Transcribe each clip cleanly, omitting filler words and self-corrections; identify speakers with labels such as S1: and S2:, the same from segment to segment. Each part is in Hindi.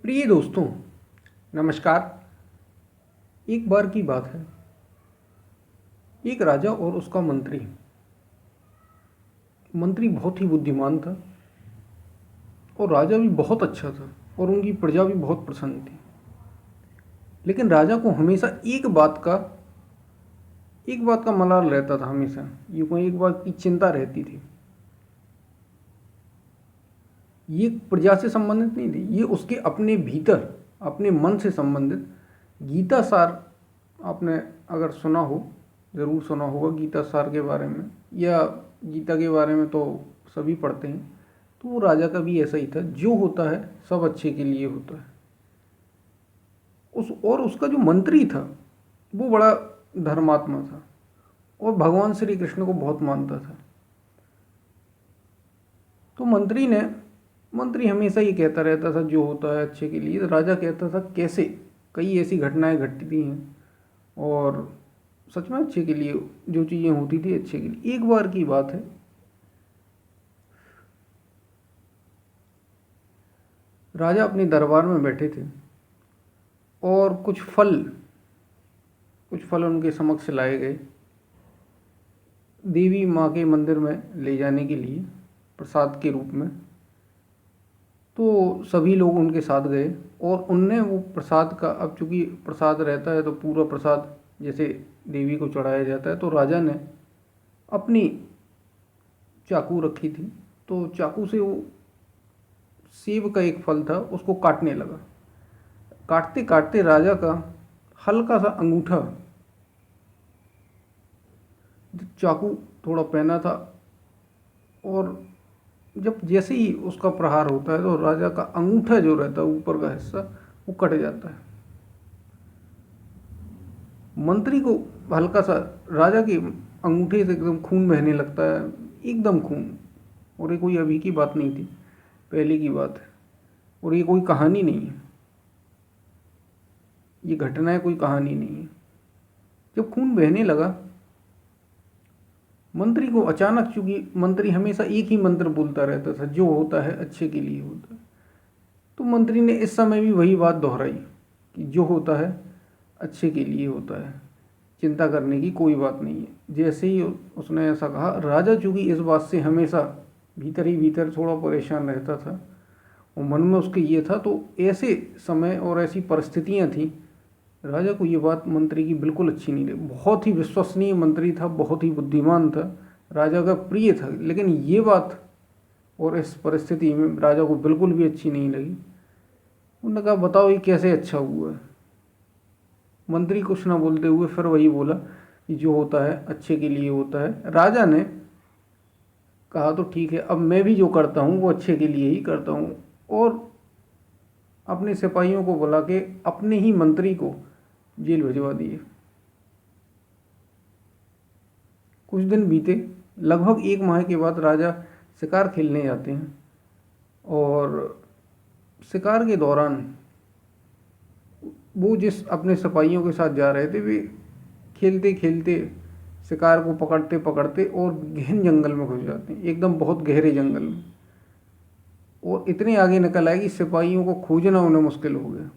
S1: प्रिय दोस्तों, नमस्कार। एक बार की बात है, एक राजा और उसका मंत्री। मंत्री बहुत ही बुद्धिमान था और राजा भी बहुत अच्छा था और उनकी प्रजा भी बहुत प्रसन्न थी। लेकिन राजा को हमेशा एक बात का मलाल रहता था। हमेशा ये कोई एक बात की चिंता रहती थी। ये प्रजा से संबंधित नहीं थी, ये उसके अपने भीतर, अपने मन से संबंधित। गीता सार आपने अगर सुना हो, ज़रूर सुना होगा गीता सार के बारे में, या गीता के बारे में तो सभी पढ़ते हैं। तो वो राजा का भी ऐसा ही था, जो होता है सब अच्छे के लिए होता है। उसका जो मंत्री था वो बड़ा धर्मात्मा था और भगवान श्री कृष्ण को बहुत मानता था। तो मंत्री हमेशा ये कहता रहता था जो होता है अच्छे के लिए। तो राजा कहता था कैसे, कई ऐसी घटनाएं घटती हैं और सच में अच्छे के लिए जो चीज़ें होती थी अच्छे के लिए। एक बार की बात है, राजा अपने दरबार में बैठे थे और कुछ फल उनके समक्ष लाए गए देवी माँ के मंदिर में ले जाने के लिए प्रसाद के रूप में। तो सभी लोग उनके साथ गए और उनने वो प्रसाद का, अब चूँकि प्रसाद रहता है तो पूरा प्रसाद जैसे देवी को चढ़ाया जाता है, तो राजा ने अपनी चाकू रखी थी, तो चाकू से वो सेब का एक फल था उसको काटने लगा। काटते काटते राजा का हल्का सा अंगूठा, चाकू थोड़ा पहना था, और जब जैसे ही उसका प्रहार होता है तो राजा का अंगूठा जो रहता है ऊपर का हिस्सा वो कट जाता है। मंत्री को हल्का सा, राजा के अंगूठे से एकदम खून बहने लगता है, एकदम खून। और ये कोई अभी की बात नहीं थी, पहले की बात है और ये कोई कहानी नहीं है, ये घटना कोई कहानी नहीं है। जब खून बहने लगा, मंत्री को अचानक, चूंकि मंत्री हमेशा एक ही मंत्र बोलता रहता था, जो होता है अच्छे के लिए होता है, तो मंत्री ने इस समय भी वही बात दोहराई कि जो होता है अच्छे के लिए होता है, चिंता करने की कोई बात नहीं है। जैसे ही उसने ऐसा कहा, राजा चूंकि इस बात से हमेशा भीतर ही भीतर थोड़ा परेशान रहता था और मन में उसके ये था, तो ऐसे समय और ऐसी परिस्थितियाँ थी, राजा को ये बात मंत्री की बिल्कुल अच्छी नहीं लगी। बहुत ही विश्वसनीय मंत्री था, बहुत ही बुद्धिमान था, राजा का प्रिय था, लेकिन ये बात और इस परिस्थिति में राजा को बिल्कुल भी अच्छी नहीं लगी। उन्होंने कहा बताओ ये कैसे अच्छा हुआ है। मंत्री कुछ ना बोलते हुए फिर वही बोला कि जो होता है अच्छे के लिए होता है। राजा ने कहा तो ठीक है, अब मैं भी जो करता हूँ वो अच्छे के लिए ही करता हूँ, और अपने सिपाहियों को बुला के अपने ही मंत्री को जेल भिजवा दिए। कुछ दिन बीते, लगभग एक माह के बाद राजा शिकार खेलने जाते हैं और शिकार के दौरान वो जिस अपने सिपाहियों के साथ जा रहे थे, वे खेलते खेलते शिकार को पकड़ते पकड़ते और गहन जंगल में घुस जाते हैं, एकदम बहुत गहरे जंगल में, और इतने आगे निकल आए कि सिपाहियों को खोजना उन्हें मुश्किल हो गया।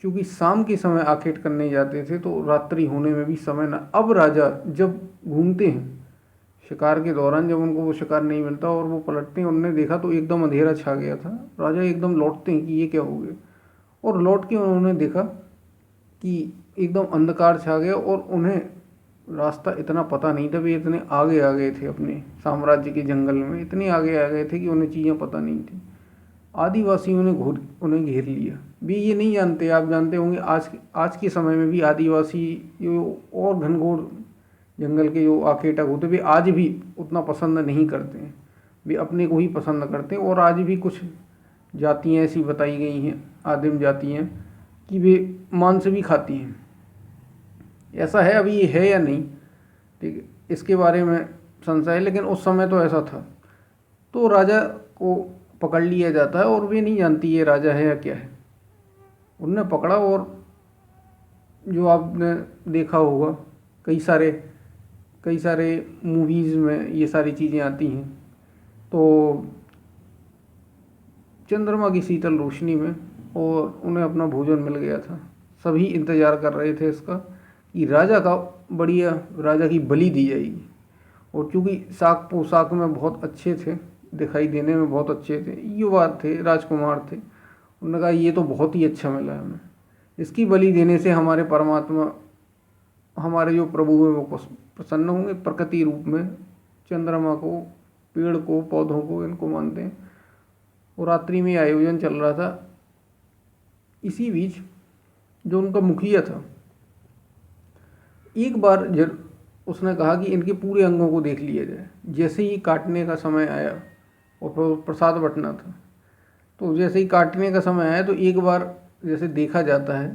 S1: क्योंकि शाम के समय आखेट करने जाते थे तो रात्रि होने में भी समय ना। अब राजा जब घूमते हैं शिकार के दौरान, जब उनको वो शिकार नहीं मिलता और वो पलटते हैं, उन्होंने देखा तो एकदम अंधेरा छा गया था। राजा एकदम लौटते हैं कि ये क्या हो गया, और लौट के उन्होंने देखा कि एकदम अंधकार छा गया और उन्हें रास्ता इतना पता नहीं था। वे इतने आगे आ गए थे अपने साम्राज्य के जंगल में, इतने आगे आ गए थे कि उन्हें चीज़ें पता नहीं थी। आदिवासियों ने उन्हें घेर लिया। वे ये नहीं जानते, आप जानते होंगे आज के समय में भी आदिवासी जो और घनघोर जंगल के जो आखेटक होते, वे आज भी उतना पसंद नहीं करते हैं, वे अपने को ही पसंद करते हैं। और आज भी कुछ जातियाँ ऐसी बताई गई हैं, आदिम जातियाँ, कि वे मांस भी खाती हैं। ऐसा है, अभी ये है या नहीं, ठीक है, इसके बारे में संशय है, लेकिन उस समय तो ऐसा था। तो राजा को पकड़ लिया जाता है और वे नहीं जानती ये राजा है या क्या है। उनने पकड़ा, और जो आपने देखा होगा कई सारे मूवीज़ में ये सारी चीज़ें आती हैं, तो चंद्रमा की शीतल रोशनी में, और उन्हें अपना भोजन मिल गया था। सभी इंतजार कर रहे थे इसका कि राजा का बढ़िया राजा की बलि दी जाएगी। और चूँकि साक पोशाक में बहुत अच्छे थे, दिखाई देने में बहुत अच्छे थे, युवा थे, राजकुमार थे, उन्होंने कहा ये तो बहुत ही अच्छा मिला हमें, इसकी बलि देने से हमारे परमात्मा, हमारे जो प्रभु हैं वो प्रसन्न होंगे। प्रकृति रूप में चंद्रमा को, पेड़ को, पौधों को, इनको मानते हैं। और रात्रि में आयोजन चल रहा था। इसी बीच जो उनका मुखिया था, एक बार उसने कहा कि इनके पूरे अंगों को देख लिया जाए। जैसे ही काटने का समय आया, और प्रसाद बंटना था, तो जैसे ही काटने का समय आया तो एक बार जैसे देखा जाता है,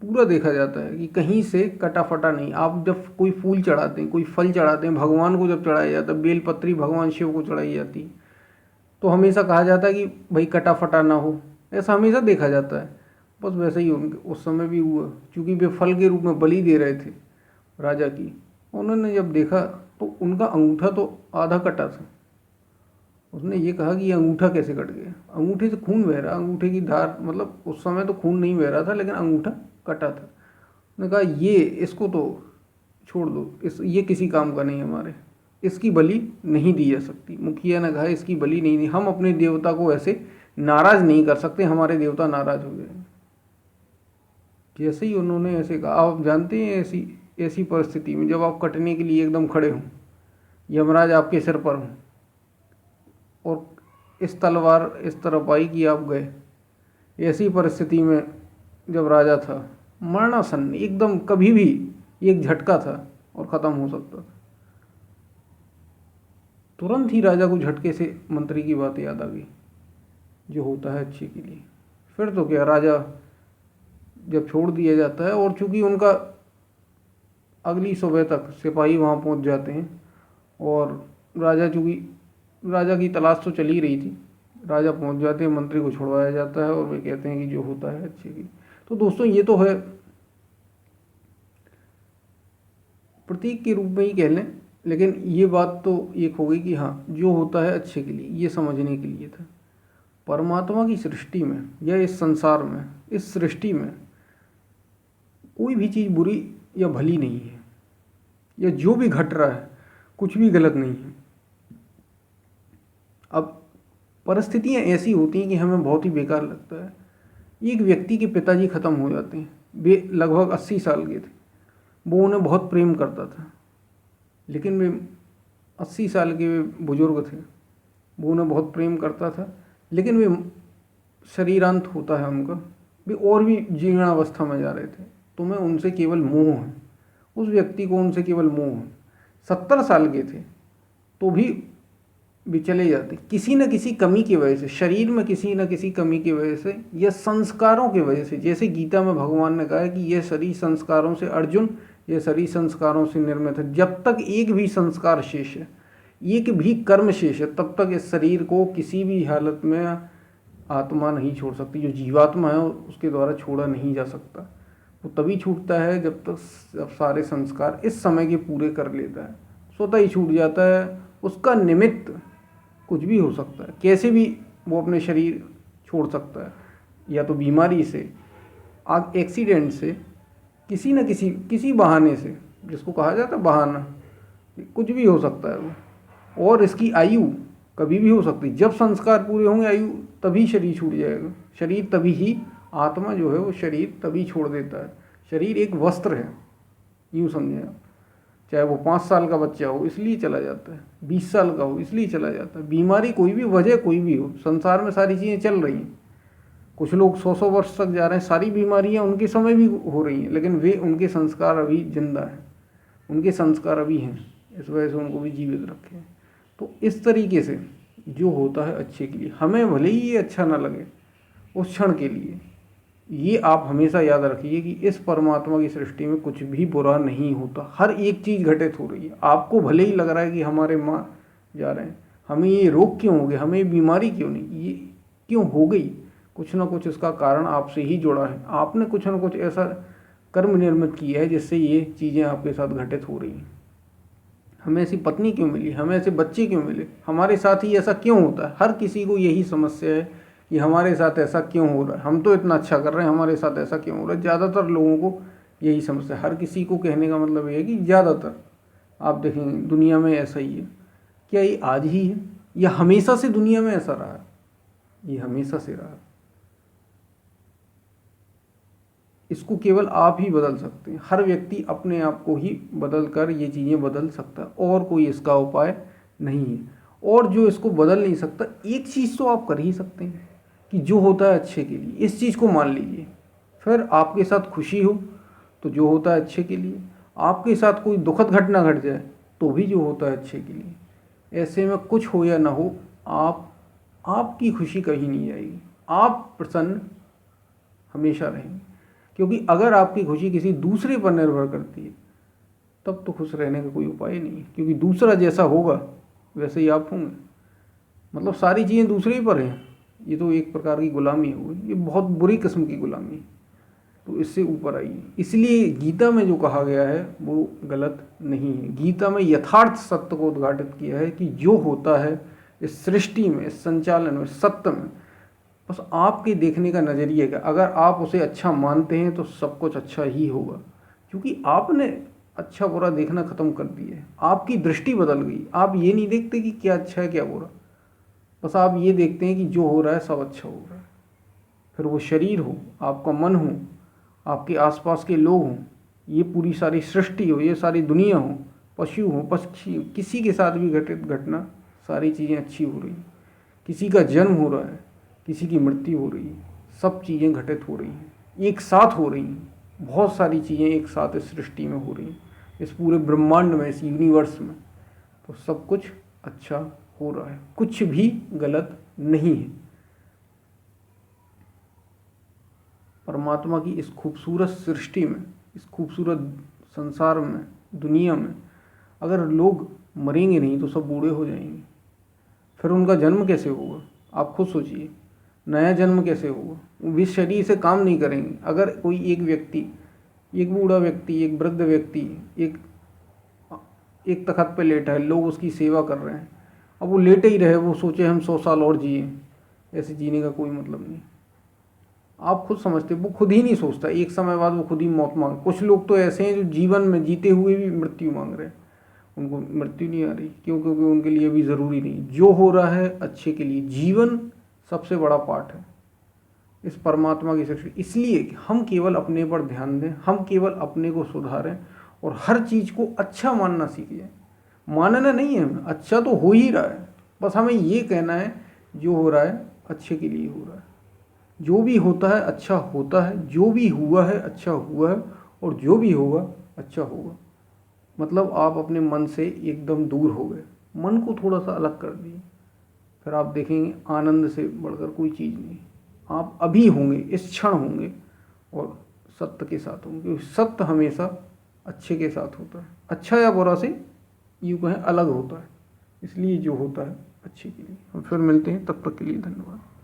S1: पूरा देखा जाता है कि कहीं से कटा फटा नहीं। आप जब कोई फूल चढ़ाते हैं, कोई फल चढ़ाते हैं, भगवान को जब चढ़ाया जाता है, बेलपत्री भगवान शिव को चढ़ाई जाती, तो हमेशा कहा जाता है कि भाई कटा फटा ना हो, ऐसा हमेशा देखा जाता है। बस वैसे ही उस समय भी हुआ, क्योंकि वे फल के रूप में बलि दे रहे थे राजा की। उन्होंने जब देखा तो उनका अंगूठा तो आधा कटा था। उसने ये कहा कि ये अंगूठा कैसे कट गया, अंगूठे से खून बह रहा, अंगूठे की धार, मतलब उस समय तो खून नहीं बह रहा था, लेकिन अंगूठा कटा था। उसने कहा ये, इसको तो छोड़ दो, ये किसी काम का नहीं, हमारे इसकी बलि नहीं दी जा सकती। मुखिया ने कहा इसकी बलि नहीं दी, हम अपने देवता को ऐसे नाराज नहीं कर सकते, हमारे देवता नाराज हो जाएंगे। जैसे ही उन्होंने ऐसे कहा, आप जानते हैं ऐसी परिस्थिति में जब आप कटने के लिए एकदम खड़े हों, यमराज आपके सिर पर हों, और इस तलवार इस तरफ आई कि आप गए, ऐसी परिस्थिति में जब राजा था, मरणासन एकदम, कभी भी एक झटका था और ख़त्म हो सकता था। तुरंत ही राजा को झटके से मंत्री की बात याद आ गई, जो होता है अच्छे के लिए। फिर तो क्या, राजा जब छोड़ दिया जाता है, और चूंकि उनका अगली सुबह तक सिपाही वहाँ पहुँच जाते हैं, और चूँकि राजा की तलाश तो चली रही थी, राजा पहुँच जाते हैं, मंत्री को छुड़वाया जाता है, और वे कहते हैं कि जो होता है अच्छे की। तो दोस्तों, ये तो है प्रतीक के रूप में ही कह लें, लेकिन ये बात तो एक हो गई कि हाँ, जो होता है अच्छे के लिए, ये समझने के लिए था। परमात्मा की सृष्टि में या इस संसार में, इस सृष्टि में कोई भी चीज़ बुरी या भली नहीं है, या जो भी घट रहा है कुछ भी गलत नहीं है। अब परिस्थितियाँ ऐसी होती हैं कि हमें बहुत ही बेकार लगता है। एक व्यक्ति के पिताजी ख़त्म हो जाते हैं, वे लगभग 80 साल के थे, वो उन्हें बहुत प्रेम करता था, लेकिन वे 80 साल के वे बुजुर्ग थे, वो उन्हें बहुत प्रेम करता था, लेकिन वे शरीरांत होता है उनका, वे और भी जीर्णावस्था में जा रहे थे। तुम्हें उनसे केवल मोह है, उस व्यक्ति को उनसे केवल मोह है। 70 साल के थे तो भी चले जाते, किसी न किसी कमी की वजह से, शरीर में किसी न किसी कमी की वजह से, या संस्कारों की वजह से। जैसे गीता में भगवान ने कहा है कि यह शरीर संस्कारों से, अर्जुन यह शरीर संस्कारों से निर्मित है। जब तक एक भी संस्कार शेष है, एक भी कर्म शेष है, तब तक इस शरीर को किसी भी हालत में आत्मा नहीं छोड़ सकती। जो जीवात्मा है उसके द्वारा छोड़ा नहीं जा सकता। वो तभी छूटता है जब सारे संस्कार इस समय के पूरे कर लेता है, स्वतः ही छूट जाता है। उसका निमित्त कुछ भी हो सकता है, कैसे भी वो अपने शरीर छोड़ सकता है, या तो बीमारी से, एक्सीडेंट से, किसी न किसी बहाने से, जिसको कहा जाता है बहाना, कुछ भी हो सकता है वो। और इसकी आयु कभी भी हो सकती है, जब संस्कार पूरे होंगे आयु, तभी शरीर छूट जाएगा। शरीर तभी ही, आत्मा जो है वो शरीर तभी छोड़ देता है। शरीर एक वस्त्र है, यूँ समझें आप। चाहे वो 5 साल का बच्चा हो इसलिए चला जाता है, 20 साल का हो इसलिए चला जाता है। बीमारी कोई भी, वजह कोई भी हो, संसार में सारी चीज़ें चल रही हैं। कुछ लोग 100 वर्ष तक जा रहे हैं, सारी बीमारियां उनके समय भी हो रही हैं, लेकिन वे, उनके संस्कार अभी जिंदा हैं, उनके संस्कार अभी हैं, इस वजह से उनको भी जीवित रखे हैं। तो इस तरीके से जो होता है अच्छे के लिए, हमें भले ही ये अच्छा ना लगे उस क्षण के लिए, ये आप हमेशा याद रखिए कि इस परमात्मा की सृष्टि में कुछ भी बुरा नहीं होता। हर एक चीज़ घटित हो रही है। आपको भले ही लग रहा है कि हमारे माँ जा रहे हैं, हमें ये रोग क्यों हो गया, हमें बीमारी क्यों नहीं, ये क्यों हो गई, कुछ ना कुछ इसका कारण आपसे ही जुड़ा है। आपने कुछ ना कुछ ऐसा कर्म निर्मित किया है जिससे ये चीज़ें आपके साथ घटित हो रही हैं। हमें ऐसी पत्नी क्यों मिली, हमें ऐसे बच्चे क्यों मिले, हमारे साथ ही ऐसा क्यों होता है। हर किसी को यही समस्या है कि हमारे साथ ऐसा क्यों हो रहा है, हम तो इतना अच्छा कर रहे हैं, हमारे साथ ऐसा क्यों हो रहा है। ज़्यादातर लोगों को यही समस्या है। हर किसी को कहने का मतलब ये है कि ज़्यादातर आप देखेंगे दुनिया में ऐसा ही है। क्या ये आज ही है या हमेशा से दुनिया में ऐसा रहा है? ये हमेशा से रहा है। इसको केवल आप ही बदल सकते हैं। हर व्यक्ति अपने आप को ही बदल कर ये चीज़ें बदल सकता है, और कोई इसका उपाय नहीं है। और जो इसको बदल नहीं सकता, एक चीज़ तो आप कर ही सकते हैं कि जो होता है अच्छे के लिए, इस चीज़ को मान लीजिए। फिर आपके साथ खुशी हो तो जो होता है अच्छे के लिए, आपके साथ कोई दुखद घटना घट जाए तो भी जो होता है अच्छे के लिए। ऐसे में कुछ हो या ना हो, आपकी खुशी कहीं नहीं जाएगी, आप प्रसन्न हमेशा रहेंगे। क्योंकि अगर आपकी खुशी किसी दूसरे पर निर्भर करती है तब तो खुश रहने का कोई उपाय नहीं है, क्योंकि दूसरा जैसा होगा वैसे ही आप होंगे। मतलब सारी चीज़ें दूसरे ही पर हैं। ये तो एक प्रकार की गुलामी हुई, ये बहुत बुरी किस्म की गुलामी है। तो इससे ऊपर आइए। इसलिए गीता में जो कहा गया है वो गलत नहीं है। गीता में यथार्थ सत्य को उद्घाटित किया है कि जो होता है इस सृष्टि में, इस संचालन में, सत्य में, बस आपके देखने का नज़रिए का, अगर आप उसे अच्छा मानते हैं तो सब कुछ अच्छा ही होगा। क्योंकि आपने अच्छा बुरा देखना ख़त्म कर दिया है, आपकी दृष्टि बदल गई। आप ये नहीं देखते कि क्या अच्छा है क्या बुरा, बस आप ये देखते हैं कि जो हो रहा है सब अच्छा हो रहा है। फिर वो शरीर हो, आपका मन हो, आपके आसपास के लोग हों, ये पूरी सारी सृष्टि हो, ये सारी दुनिया हो, पशु हो, पक्षी, किसी के साथ भी घटित घटना, सारी चीज़ें अच्छी हो रही हैं। किसी का जन्म हो रहा है, किसी की मृत्यु हो रही है, सब चीज़ें घटित हो रही हैं, एक साथ हो रही हैं। बहुत सारी चीज़ें एक साथ इस सृष्टि में हो रही हैं, इस पूरे ब्रह्मांड में, इस यूनिवर्स में। तो सब कुछ अच्छा हो रहा है, कुछ भी गलत नहीं है। परमात्मा की इस खूबसूरत सृष्टि में, इस खूबसूरत संसार में, दुनिया में, अगर लोग मरेंगे नहीं तो सब बूढ़े हो जाएंगे। फिर उनका जन्म कैसे होगा? आप खुद सोचिए, नया जन्म कैसे होगा? वो इस शरीर से काम नहीं करेंगे। अगर कोई एक व्यक्ति, एक बूढ़ा व्यक्ति, एक वृद्ध व्यक्ति एक तख्त पे लेटा है, लोग उसकी सेवा कर रहे हैं, अब वो लेटे ही रहे, वो सोचे हम 100 साल और जिए, ऐसे जीने का कोई मतलब नहीं। आप खुद समझते, वो खुद ही नहीं सोचता, एक समय बाद वो खुद ही मौत मांग। कुछ लोग तो ऐसे हैं जो जीवन में जीते हुए भी मृत्यु मांग रहे हैं, उनको मृत्यु नहीं आ रही। क्यों? क्योंकि उनके लिए भी ज़रूरी नहीं, जो हो रहा है अच्छे के लिए। जीवन सबसे बड़ा पाठ है इस परमात्मा की सृष्टि। इसलिए हम केवल अपने पर ध्यान दें, हम केवल अपने को सुधारें और हर चीज़ को अच्छा मानना सीखें। मानना नहीं है हमें, अच्छा तो हो ही रहा है, बस हमें ये कहना है जो हो रहा है अच्छे के लिए हो रहा है। जो भी होता है अच्छा होता है, जो भी हुआ है अच्छा हुआ है, और जो भी होगा अच्छा होगा। मतलब आप अपने मन से एकदम दूर हो गए, मन को थोड़ा सा अलग कर दिए, फिर आप देखेंगे आनंद से बढ़कर कोई चीज़ नहीं। आप अभी होंगे, इस क्षण होंगे, और सत्य के साथ होंगे, क्योंकि सत्य हमेशा अच्छे के साथ होता है। अच्छा या बुरा से यूँ कहें अलग होता है। इसलिए जो होता है अच्छे के लिए। हम फिर मिलते हैं, तब तक के लिए धन्यवाद।